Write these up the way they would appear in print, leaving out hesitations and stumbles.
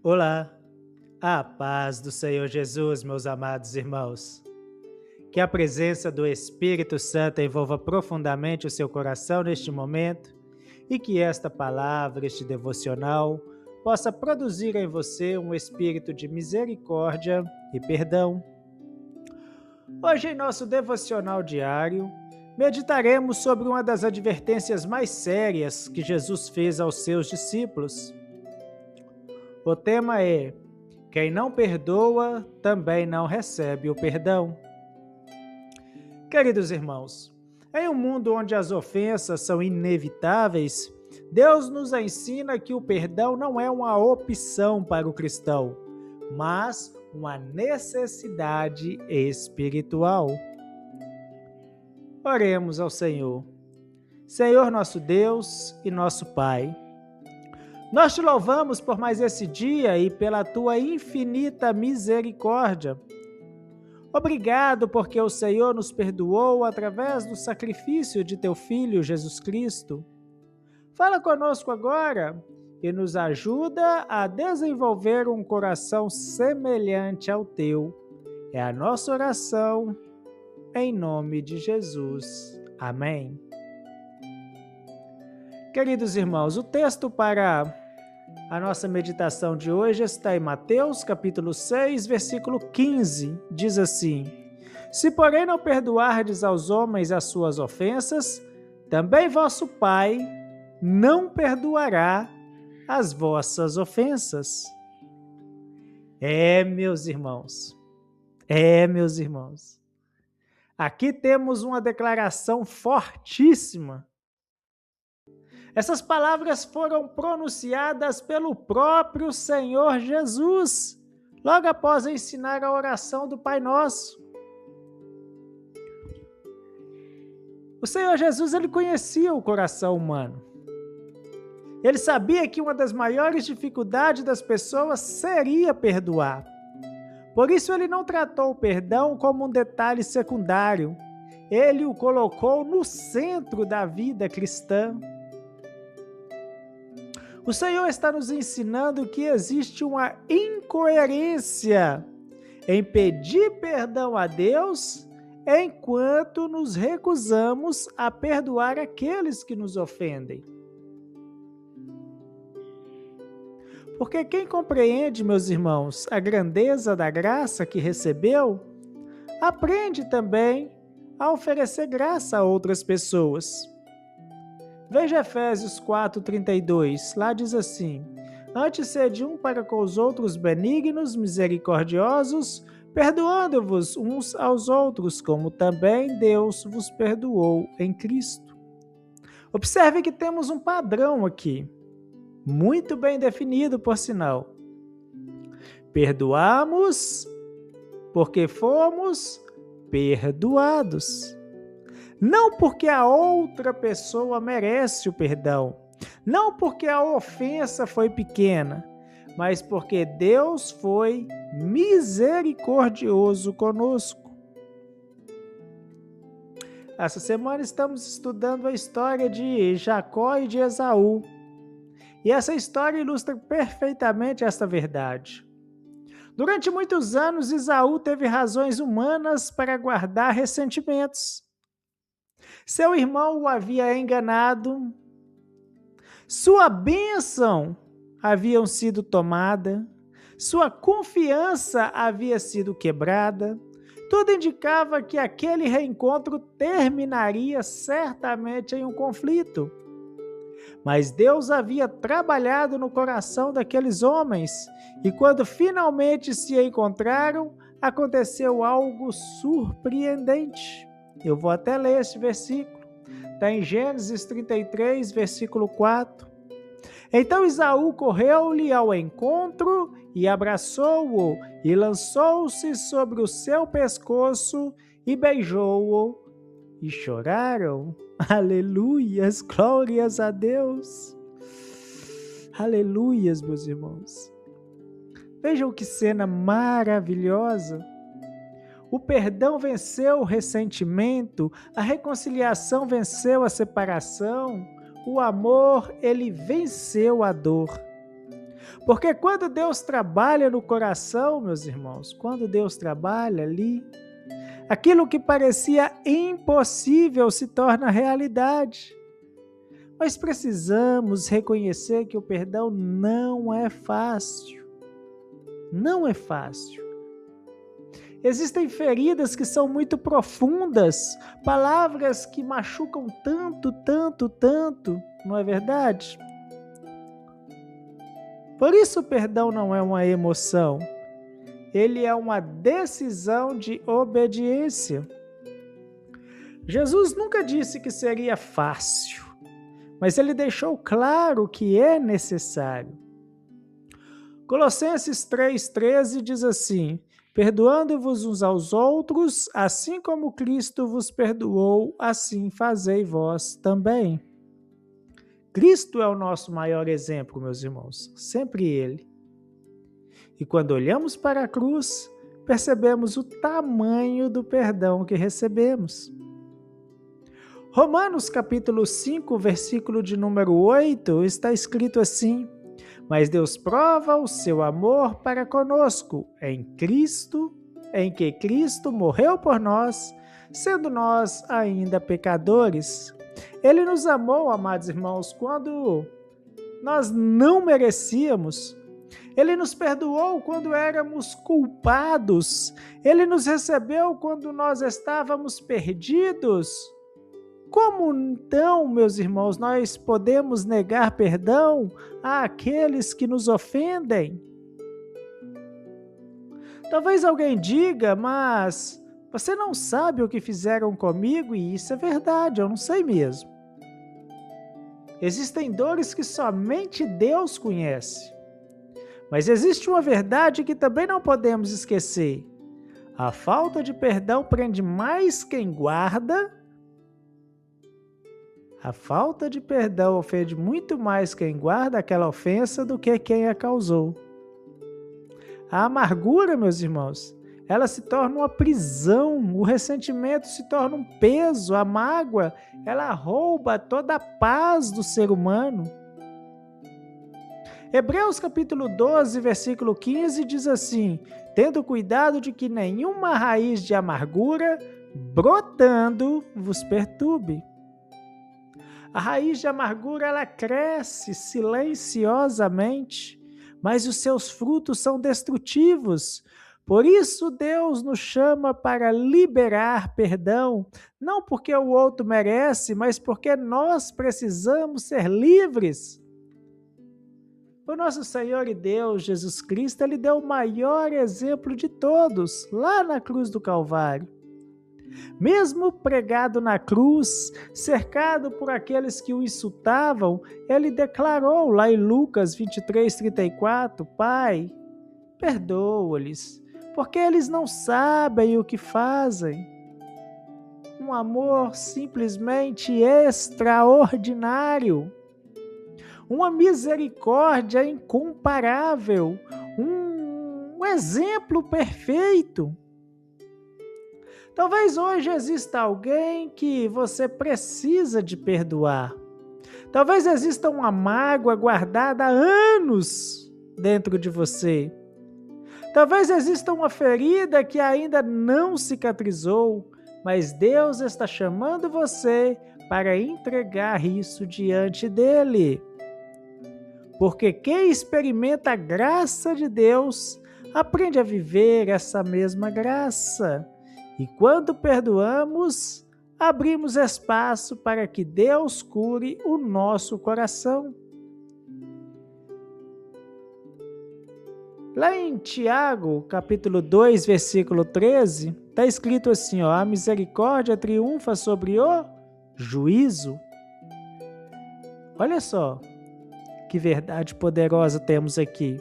Olá, a paz do Senhor Jesus, meus amados irmãos. Que a presença do Espírito Santo envolva profundamente o seu coração neste momento e que esta palavra, este devocional, possa produzir em você um espírito de misericórdia e perdão. Hoje, em nosso devocional diário, meditaremos sobre uma das advertências mais sérias que Jesus fez aos seus discípulos. O tema é: quem não perdoa também não recebe o perdão. Queridos irmãos, em um mundo onde as ofensas são inevitáveis, Deus nos ensina que o perdão não é uma opção para o cristão, mas uma necessidade espiritual. Oremos ao Senhor. Senhor nosso Deus e nosso Pai, nós te louvamos por mais esse dia e pela tua infinita misericórdia. Obrigado porque o Senhor nos perdoou através do sacrifício de teu Filho Jesus Cristo. Fala conosco agora e nos ajuda a desenvolver um coração semelhante ao teu. É a nossa oração, em nome de Jesus. Amém. Queridos irmãos, o texto para a nossa meditação de hoje está em Mateus, capítulo 6, versículo 15. Diz assim: Se porém não perdoardes aos homens as suas ofensas, também vosso Pai não perdoará as vossas ofensas. Meus irmãos, meus irmãos, aqui temos uma declaração fortíssima. Essas palavras foram pronunciadas pelo próprio Senhor Jesus, logo após ensinar a oração do Pai Nosso. O Senhor Jesus, ele conhecia o coração humano. Ele sabia que uma das maiores dificuldades das pessoas seria perdoar. Por isso, ele não tratou o perdão como um detalhe secundário. Ele o colocou no centro da vida cristã. O Senhor está nos ensinando que existe uma incoerência em pedir perdão a Deus enquanto nos recusamos a perdoar aqueles que nos ofendem. Porque quem compreende, meus irmãos, a grandeza da graça que recebeu, aprende também a oferecer graça a outras pessoas. Veja Efésios 4:32, lá diz assim: Antes sede um para com os outros benignos, misericordiosos, perdoando-vos uns aos outros, como também Deus vos perdoou em Cristo. Observe que temos um padrão aqui, muito bem definido, por sinal. Perdoamos porque fomos perdoados. Não porque a outra pessoa merece o perdão, não porque a ofensa foi pequena, mas porque Deus foi misericordioso conosco. Essa semana estamos estudando a história de Jacó e de Esaú. E essa história ilustra perfeitamente esta verdade. Durante muitos anos, Esaú teve razões humanas para guardar ressentimentos. Seu irmão o havia enganado, sua bênção havia sido tomada, sua confiança havia sido quebrada. Tudo indicava que aquele reencontro terminaria certamente em um conflito. Mas Deus havia trabalhado no coração daqueles homens, e quando finalmente se encontraram, aconteceu algo surpreendente. Eu vou até ler esse versículo. Está em Gênesis 33, versículo 4. Então Esaú correu-lhe ao encontro e abraçou-o, e lançou-se sobre o seu pescoço e beijou-o, e choraram. Aleluias, glórias a Deus. Aleluias, meus irmãos. Vejam que cena maravilhosa. O perdão venceu o ressentimento, a reconciliação venceu a separação, o amor, ele venceu a dor. Porque quando Deus trabalha no coração, meus irmãos, quando Deus trabalha ali, aquilo que parecia impossível se torna realidade. Mas precisamos reconhecer que o perdão não é fácil. Não é fácil. Existem feridas que são muito profundas, palavras que machucam tanto, tanto, tanto, não é verdade? Por isso o perdão não é uma emoção, ele é uma decisão de obediência. Jesus nunca disse que seria fácil, mas ele deixou claro que é necessário. Colossenses 3,13 diz assim: perdoando-vos uns aos outros, assim como Cristo vos perdoou, assim fazei vós também. Cristo é o nosso maior exemplo, meus irmãos, sempre Ele. E quando olhamos para a cruz, percebemos o tamanho do perdão que recebemos. Romanos capítulo 5, versículo de número 8, está escrito assim: mas Deus prova o seu amor para conosco em Cristo, em que Cristo morreu por nós, sendo nós ainda pecadores. Ele nos amou, amados irmãos, quando nós não merecíamos. Ele nos perdoou quando éramos culpados. Ele nos recebeu quando nós estávamos perdidos. Como então, meus irmãos, nós podemos negar perdão àqueles que nos ofendem? Talvez alguém diga, mas você não sabe o que fizeram comigo, e isso é verdade, eu não sei mesmo. Existem dores que somente Deus conhece. Mas existe uma verdade que também não podemos esquecer. A falta de perdão prende mais quem guarda. A falta de perdão ofende muito mais quem guarda aquela ofensa do que quem a causou. A amargura, meus irmãos, ela se torna uma prisão, o ressentimento se torna um peso, a mágoa, ela rouba toda a paz do ser humano. Hebreus capítulo 12, versículo 15 diz assim: tendo cuidado de que nenhuma raiz de amargura, brotando, vos perturbe. A raiz de amargura, ela cresce silenciosamente, mas os seus frutos são destrutivos. Por isso Deus nos chama para liberar perdão, não porque o outro merece, mas porque nós precisamos ser livres. O nosso Senhor e Deus, Jesus Cristo, Ele deu o maior exemplo de todos, lá na cruz do Calvário. Mesmo pregado na cruz, cercado por aqueles que o insultavam, Ele declarou lá em Lucas 23:34, Pai, perdoa-lhes, porque eles não sabem o que fazem. Um amor simplesmente extraordinário. Uma misericórdia incomparável, um exemplo perfeito. Talvez hoje exista alguém que você precisa de perdoar. Talvez exista uma mágoa guardada há anos dentro de você. Talvez exista uma ferida que ainda não cicatrizou, mas Deus está chamando você para entregar isso diante dele. Porque quem experimenta a graça de Deus aprende a viver essa mesma graça. E quando perdoamos, abrimos espaço para que Deus cure o nosso coração. Lá em Tiago, capítulo 2, versículo 13, está escrito assim, a misericórdia triunfa sobre o juízo. Olha só. Que verdade poderosa temos aqui.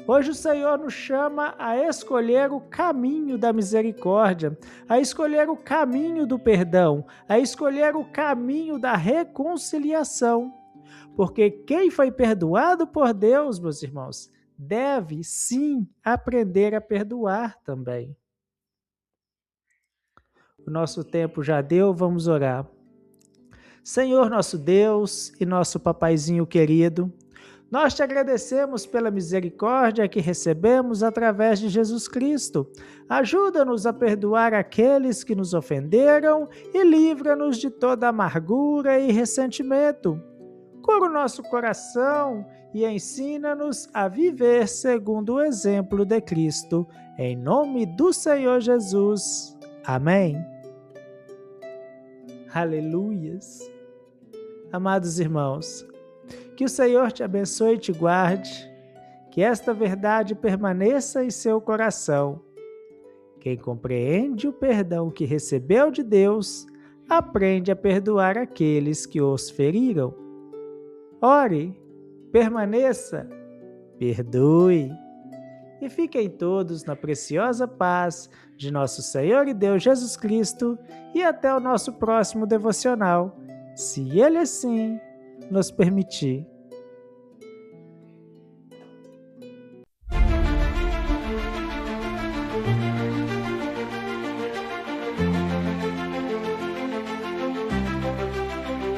Hoje o Senhor nos chama a escolher o caminho da misericórdia, a escolher o caminho do perdão, a escolher o caminho da reconciliação. Porque quem foi perdoado por Deus, meus irmãos, deve sim aprender a perdoar também. O nosso tempo já deu, vamos orar. Senhor nosso Deus e nosso papaizinho querido, Nós te agradecemos pela misericórdia que recebemos através de Jesus Cristo. Ajuda-nos a perdoar aqueles que nos ofenderam e livra-nos de toda amargura e ressentimento. Cura o nosso coração e ensina-nos a viver segundo o exemplo de Cristo. Em nome do Senhor Jesus. Amém. Aleluias. Amados irmãos, que o Senhor te abençoe e te guarde, que esta verdade permaneça em seu coração. Quem compreende o perdão que recebeu de Deus, aprende a perdoar aqueles que os feriram. Ore, permaneça, perdoe. E fiquem todos na preciosa paz de nosso Senhor e Deus Jesus Cristo e até o nosso próximo devocional, se Ele assim nos permitir.